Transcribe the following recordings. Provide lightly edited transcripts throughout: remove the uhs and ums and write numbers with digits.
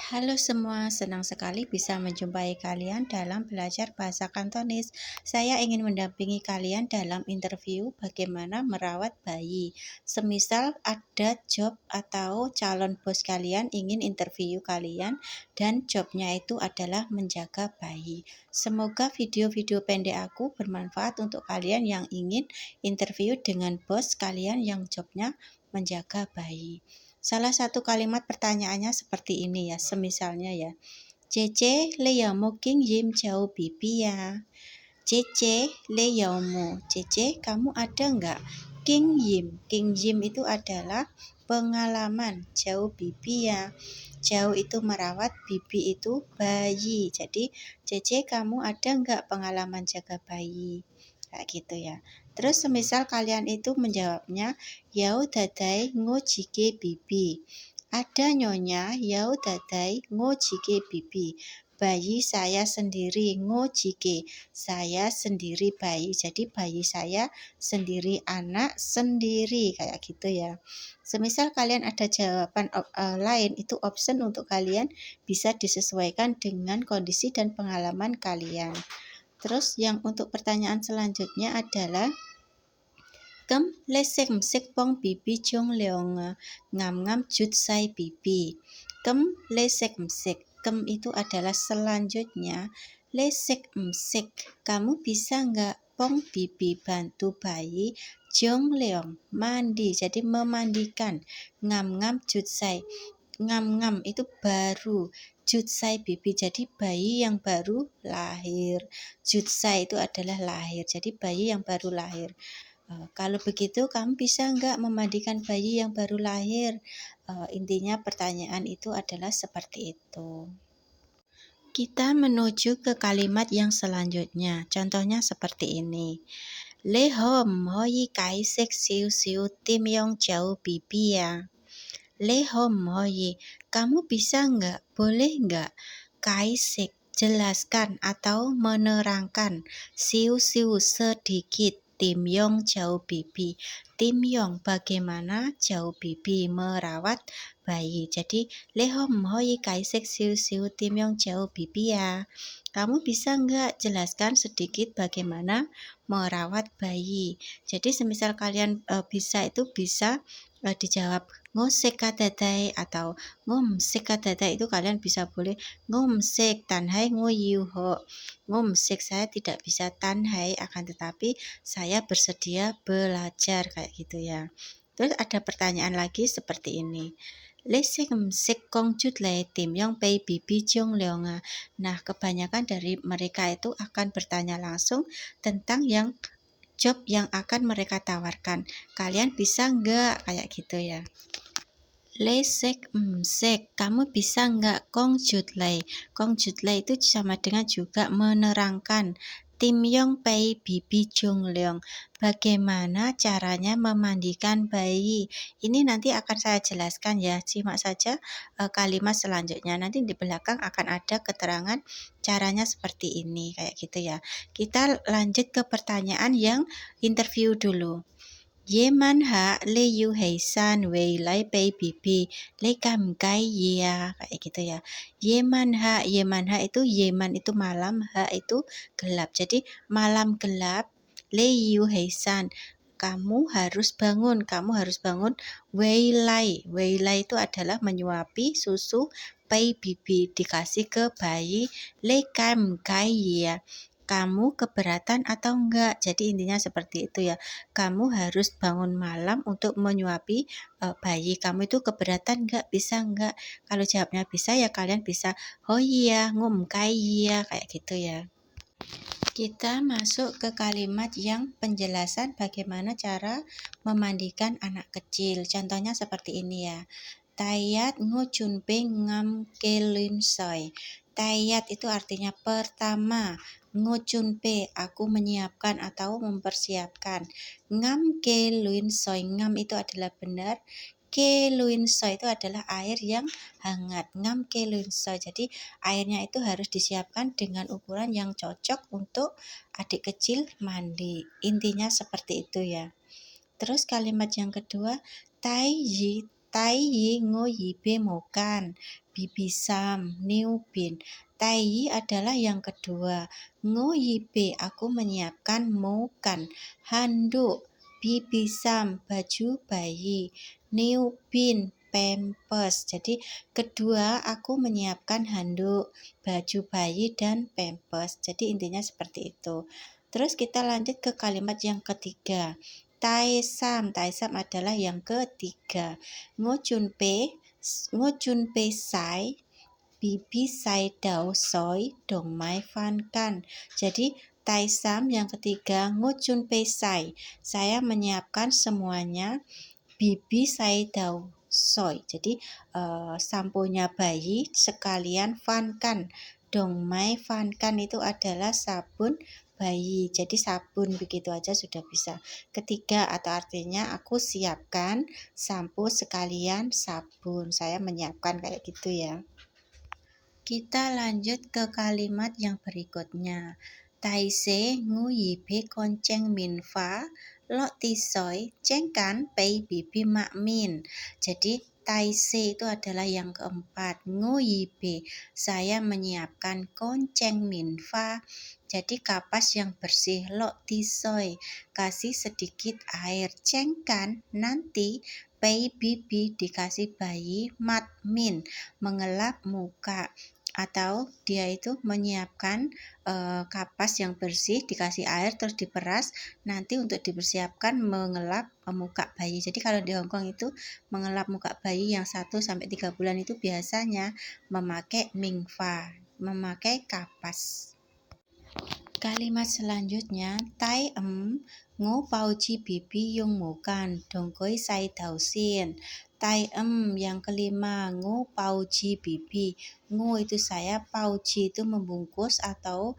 Halo semua, senang sekali bisa menjumpai kalian dalam belajar bahasa Kantonis. Saya ingin mendampingi kalian dalam interview bagaimana merawat bayi. Semisal ada job atau calon bos kalian ingin interview kalian dan jobnya itu adalah menjaga bayi. Semoga video-video pendek aku bermanfaat untuk kalian yang ingin interview dengan bos kalian yang jobnya menjaga bayi. Salah satu kalimat pertanyaannya seperti ini ya, semisalnya ya. Cece le yaumu king yim jauh bibi ya. Cece le yaumu. Cece, kamu ada enggak king yim? King yim itu adalah pengalaman. Jauh bibi ya. Jauh itu merawat, bibi itu bayi. Jadi, Cece, kamu ada enggak pengalaman jaga bayi? Kayak gitu ya. Terus semisal kalian itu menjawabnya, Yau dadai ngojike bibi. Ada nyonya, yau dadai ngojike bibi. Bayi saya sendiri, ngojike. Saya sendiri bayi. Jadi bayi saya sendiri, anak sendiri. Kayak gitu ya. Semisal kalian ada jawaban lain, itu option untuk kalian bisa disesuaikan dengan kondisi dan pengalaman kalian. Terus yang untuk pertanyaan selanjutnya adalah Kem lesek mesek pong bibi jong leong ngam ngam jut sai bibi. Kem lesek mesek. Kem itu adalah selanjutnya. Lesek mesek. Kamu bisa nggak pong bibi bantu bayi jong leong mandi. Jadi memandikan. Ngam ngam jut sai. Ngam ngam itu baru. Jutsai bibi, jadi bayi yang baru lahir. Jutsai itu adalah lahir, jadi bayi yang baru lahir. Kalau begitu, kamu bisa nggak memandikan bayi yang baru lahir? Intinya pertanyaan itu adalah seperti itu. Kita menuju ke kalimat yang selanjutnya. Contohnya seperti ini. Le hom hoi kai sek siu siu tim yong jauh bibi ya. Le hom hoi, kamu bisa nggak, boleh nggak, kaisek, jelaskan atau menerangkan, siu-siu sedikit, Tim Yong jauh bibi. Tim Yong bagaimana jauh bibi merawat bayi. Jadi le hom hoi kaisek siu-siu Tim Yong jauh bibi ya. Kamu bisa nggak jelaskan sedikit bagaimana merawat bayi. Jadi semisal kalian bisa itu bisa dijawab ngosek kadadai atau ngomsek kadadai, itu kalian bisa boleh ngomsek tanhai ngoyuho. Ngomsek saya tidak bisa tanhai, akan tetapi saya bersedia belajar, kayak gitu ya. Terus ada pertanyaan lagi seperti ini. Lesek msek kong jut le tim yong pei bibi jong leonga. Nah, kebanyakan dari mereka itu akan bertanya langsung tentang yang job yang akan mereka tawarkan. Kalian bisa nggak kayak gitu ya? Lesek msek, kamu bisa nggak kong jutlei? Kong jutlei itu sama dengan juga menerangkan. Tim Yong Pei Bibi Jong Leong, bagaimana caranya memandikan bayi? Ini nanti akan saya jelaskan ya. Simak saja kalimat selanjutnya. Nanti di belakang akan ada keterangan caranya seperti ini, kayak gitu ya. Kita lanjut ke pertanyaan yang interview dulu. Yeman ha le yu hei san wei lai pei bibi le kam kai ya, kayak gitu ya. Yeman ha itu Yeman itu malam, ha itu gelap. Jadi malam gelap, le yu hei san, kamu harus bangun wei lai itu adalah menyuapi susu pei bibi, dikasih ke bayi, le kam kai ya, kamu keberatan atau enggak. Jadi intinya seperti itu ya. Kamu harus bangun malam untuk menyuapi bayi. Kamu itu keberatan enggak? Bisa enggak? Kalau jawabnya bisa ya kalian bisa oh iya, ngumkai iya, kayak gitu ya. Kita masuk ke kalimat yang penjelasan bagaimana cara memandikan anak kecil. Contohnya seperti ini ya. Tayat ngujunpe ngam kelin soy. Tayat itu artinya pertama. Ngujunpe, aku menyiapkan atau mempersiapkan. Ngam kelin soy. Ngam itu adalah benar. Keluinso itu adalah air yang hangat. Ngam keluinso. Jadi airnya itu harus disiapkan dengan ukuran yang cocok untuk adik kecil mandi. Intinya seperti itu ya. Terus kalimat yang kedua, tai yi ngoyi be mokan. bibisam, niubin. Taiyi adalah yang kedua. Ngoyibe, aku menyiapkan mokan. Handuk, bibisam, baju bayi. Niubin, pampers. Jadi kedua aku menyiapkan handuk, baju bayi dan pampers. Jadi intinya seperti itu. Terus kita lanjut ke kalimat yang ketiga. Taesam, taesam adalah yang ketiga. Ngojunpe sai, bibi sai dao soi, dongmai fan kan. Jadi taesam yang ketiga, ngojunpe sai. Saya menyiapkan semuanya. Bibi saya tahu soy. Jadi samponya bayi sekalian Fankan. Dongmai Fankan itu adalah sabun bayi. Jadi sabun begitu aja sudah bisa. Ketiga atau artinya aku siapkan sampo sekalian sabun. Saya menyiapkan kayak gitu ya. Kita lanjut ke kalimat yang berikutnya. Taise nguyibe konceng minfa lo tisoy cengkan pei bibi makmin. Jadi taise itu adalah yang keempat. Nguyibe, saya menyiapkan konceng minfa. Jadi kapas yang bersih. Lo tisoy, kasih sedikit air. Cengkan, nanti pei bibi dikasih bayi. Makmin, mengelap muka. Atau dia itu menyiapkan kapas yang bersih, dikasih air terus diperas nanti untuk dipersiapkan mengelap muka bayi. Jadi kalau di Hongkong itu mengelap muka bayi yang 1-3 bulan itu biasanya memakai mingfa, memakai kapas. Kalimat selanjutnya, tai ngo pauji bibi yung mukan dongkoi sai dausin. Tai yang kelima, ngo pauji bibi. Ngo itu saya, pauji itu membungkus atau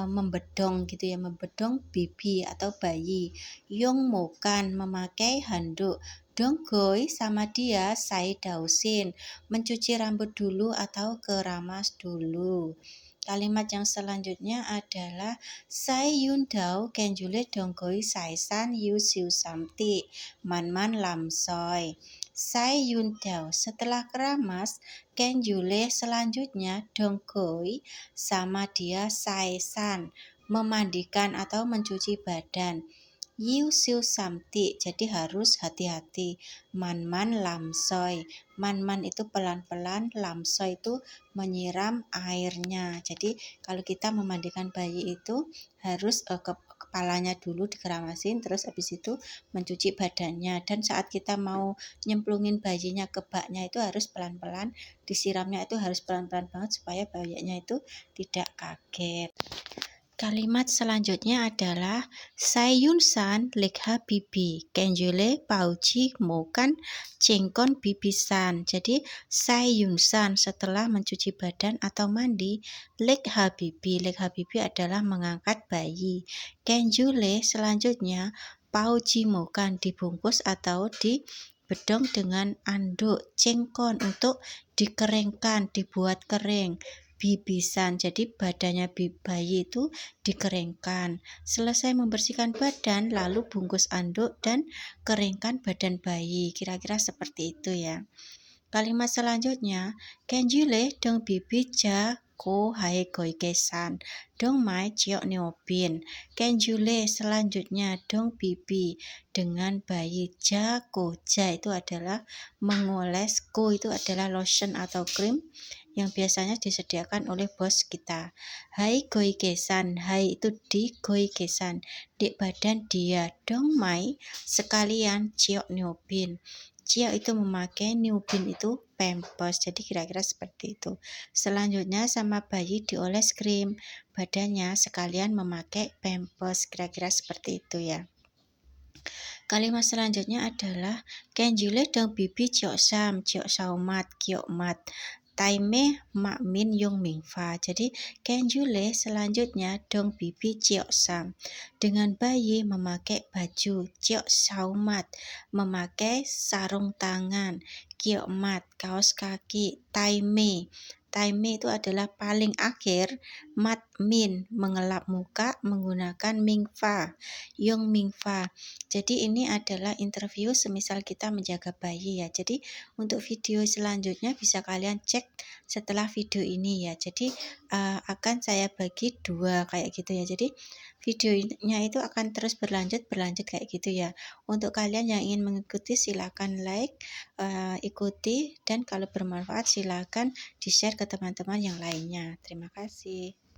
membedong gitu ya, membedong bibi atau bayi. Yung mukan, memakai handuk. Dongkoi sama dia sai dausin, mencuci rambut dulu atau keramas dulu. Kalimat yang selanjutnya adalah Sai yun dao kenjule dongkoi sai san yu siu samti man man lam soy. Sai yun dao, setelah keramas, kenjule selanjutnya dongkoi sama dia sai san, memandikan atau mencuci badan. Yu siu samti, jadi harus hati-hati. Man man lam soy, man man itu pelan-pelan, lam soy itu menyiram airnya. Jadi kalau kita memandikan bayi itu harus kepalanya dulu dikeramasin, terus habis itu mencuci badannya. Dan saat kita mau nyemplungin bayinya ke baknya itu harus pelan-pelan, disiramnya itu harus pelan-pelan banget supaya bayinya itu tidak kaget. Kalimat selanjutnya adalah Sayun san lekha bibi kenjule pauji mokan cengkon bibisan. Jadi Sayun san setelah mencuci badan atau mandi, lekha bibi adalah mengangkat bayi. Kenjule selanjutnya pauji mokan dibungkus atau dibedong dengan anduk. Cengkon untuk dikeringkan, dibuat kering. Bibisan, jadi badannya bayi itu dikeringkan. Selesai membersihkan badan, lalu bungkus anduk dan keringkan badan bayi. Kira-kira seperti itu ya. Kalimat selanjutnya, kenjule dong bibi ja ko hae goi kesan dong mai ciok neobin. Kenjule selanjutnya dong bibi dengan bayi. Ja ko, ja itu adalah mengoles, ko itu adalah lotion atau krim yang biasanya disediakan oleh bos kita. Hai goi kesan, hai itu di goi kesan, di badan dia. Dong mai sekalian ciok neobin. Ciok itu memakai, neobin itu pampers. Jadi kira-kira seperti itu. Selanjutnya sama bayi dioles krim badannya sekalian memakai pampers. Kira-kira seperti itu ya. Kalimat selanjutnya adalah kenjule dong bibi ciok saumat, kiok mat. Taime makmin yung mingfa. Jadi kenjule selanjutnya dong bibi ciok sam. Dengan bayi memakai baju. Ciok saumat, memakai sarung tangan. Kiok mat, kaos kaki. Taime, Time itu adalah paling akhir, mat min mengelap muka menggunakan mingfa, yung mingfa. Jadi ini adalah interview semisal kita menjaga bayi ya. Jadi untuk video selanjutnya bisa kalian cek setelah video ini ya. Jadi akan saya bagi dua kayak gitu ya. Jadi videonya itu akan terus berlanjut kayak gitu ya. Untuk kalian yang ingin mengikuti silakan like, ikuti, dan kalau bermanfaat silakan di-share ke teman-teman yang lainnya. Terima kasih.